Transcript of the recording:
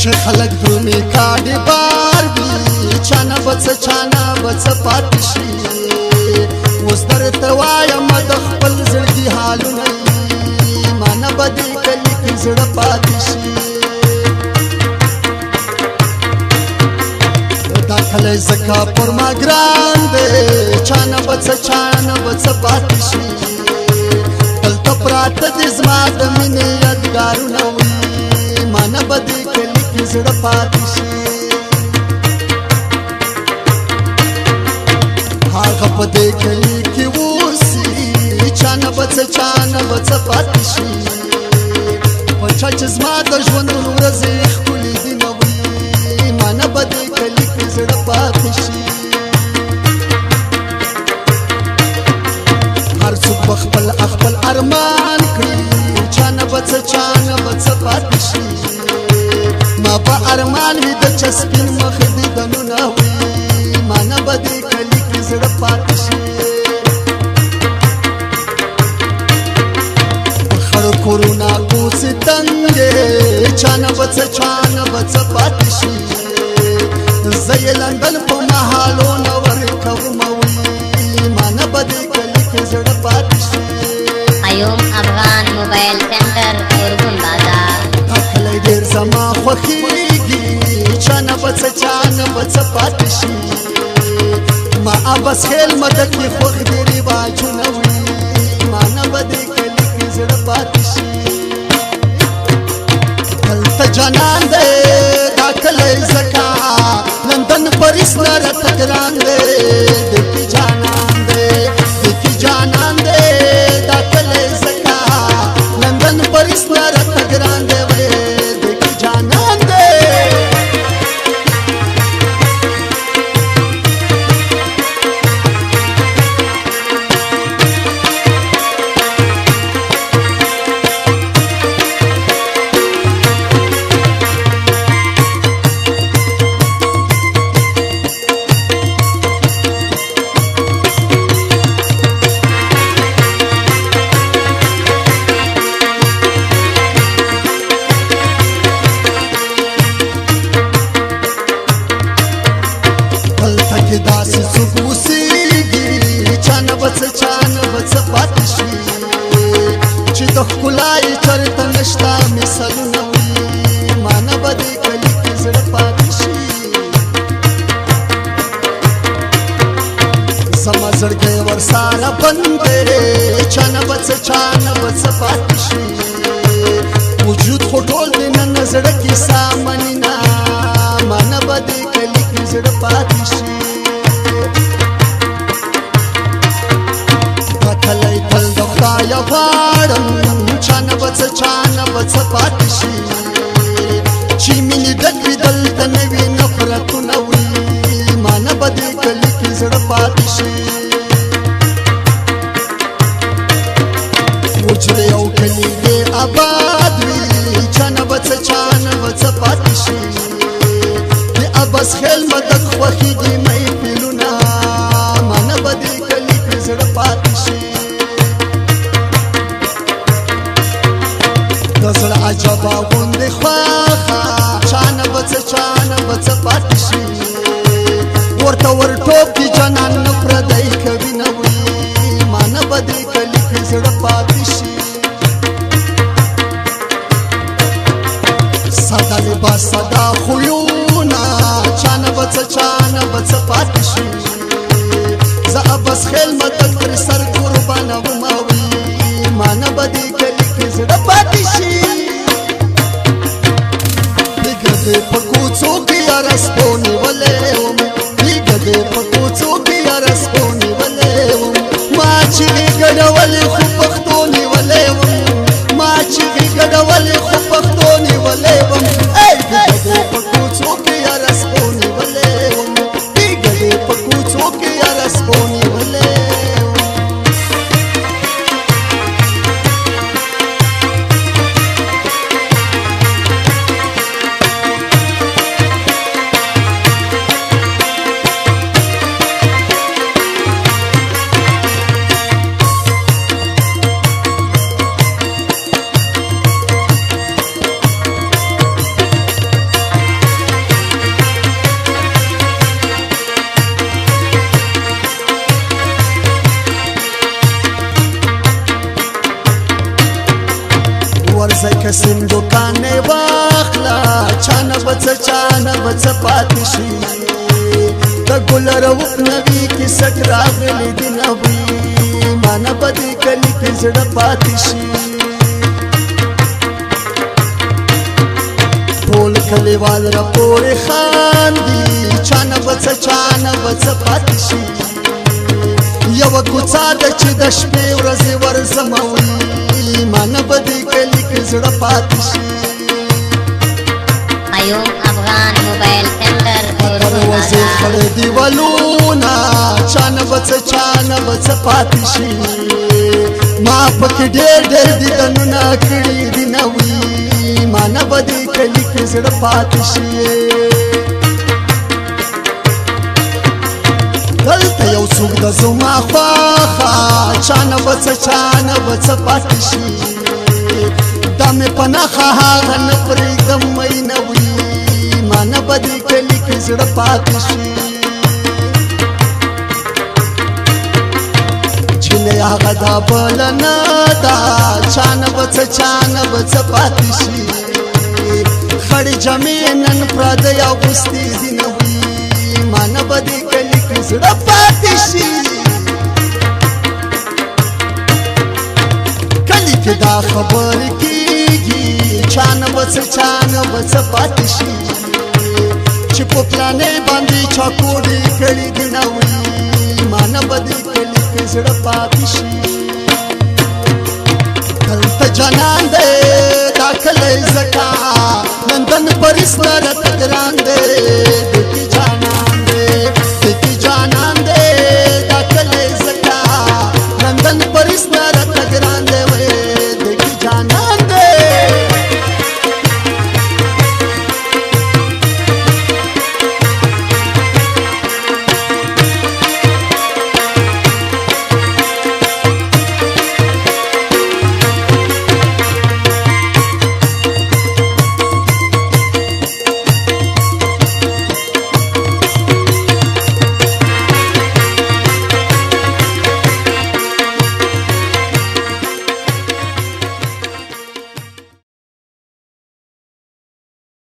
چې خلک درومي کاډي بار وي چانه بڅ پاتې شي اوس درته وایم د خپل زړګي حالونه مانه به دې کلي کې زړه پاتې شي دا کلی ځکه پر ما ګران دی چانه بڅ پاتې شي دلته پراته دي زما د مینې یادګارونه وي مانه به دې کلي کې زړه پاتې شي هغه په دې کلي کې اوسي چانه بڅ پاتې شي په چا چې زما د ژوند ورځې ښکلې دي نه وي مانه به دې کلي کې زړه پاتې شي هر څوک به خپل ارمان کړي چانه بڅ پاتې شي ما په ارمان وي د چسپین مخ دې دنونه وي مانه به دې کلي کې زړه پاتې شي خړو کورونا کوڅې تنګې چانه بڅ پاتې شي زه یې لندن په محالو نه ورکوم وي مانه به دې کلي کې زړه پاتې شي ایوم افغان موبایل سنټر اورګون بازار کلی ډېر زما خوښېږي چانه بڅ پاتې شي ما ابس خیل مدد کې خوښ دې رواجونه وي مانه به دې کلي کې زړه پاتې شي دلته جانان دی دا کلی ځکه لندن پاریس نه راته ګران دی دې جانان دی دا کلی ځکه لندن پاریس نه راته ګران دی دې جانان دی داسې څوک اوسېږي چانه بڅ پاتې شي چې د ښکلا یې چرته نشته مثالونه وي مانه به دې کلي کې زړه پاتې شي زما زړګی ورسره بند دی چانه بڅ پاتې شي وجود خو ټول دی نن زړه کې سامنینا مانه به دې کلي کې زړه پاتې شي کلی تل د خدایه غواړم چانه بڅ پاتې شي چې مینې ډک وي دلته نه وي نفرتونه وي مانه به دې کلي کې زړه پاتې شي وجرې او کلي دې آباد وي چانه بڅ پاتې شي د ابس خیل مدد خوښېږي محفلونه مانه به دې کلي کې زړه پاتې شي د زړه عجبه غوندې خواښه چانه بڅ پاتې شي ورته ورټوپ کې جانان نه پردی کوي نه وي مانه به دې کلي کې زړه پاتې شي ساده لباس ساده خویونه چانه بڅ پاتې شي زه ابس خیل مدد پر سر قربانه ومه وي مانه به دې کلي کې زړه پاتې شي دیګه دې په کوڅو کې یاره سپو نیولې وم دیګه دې په کوڅو کې یاره سپو نیولې وم ما چیغې ګډولې خو پښتو نیولې وم ما چیغې ګډولې خو پښتو نیولې وم دیګه دې په کوڅو کې یاره سپو نیولې وم دیګه دې په کوڅو کې یاره سپو نیولې دوکانې واخله چانه بڅ پاتې شي د ګل روک نوي کې سټ راغلی دی نوي مانه به دې کلي کې زړه پاتې شي ټول کلیوال راپورې خاندي چانه بڅ پاتې شي یوه کوڅه ده چې د شپې ورځې ورزموي مانه به دې کلي کې زړه پاتې شي ایوب افغان موبایل سنټر دروازې خړې دیوالونه چانه بڅ پاتې شي ما پکې ډېر دیدنونه کړي دي نوي مانه به دې کلي کې زړه پاتې شي دلته یو څوک د زما خواخه چانه بڅ پاتې شي دا مې په نښه هغه نه پرېږدم مینه وي مانه به دې کلي کې زړه پاتې شي جلۍ هغه دا بله نه ده چانه بڅ پاتې شي خړې جامې نن پردۍ اغوستې دي نه وي مانه به دې کلي کې زړه پاتې شي کلي کې دا خبرې کېږي چانه بڅ پاتې شي چې په پلانې باندې چاکوډې کړي دي نه وي مانه به دې کلي کې زړه پاتې شي دلته جانان دی دا کلی زکه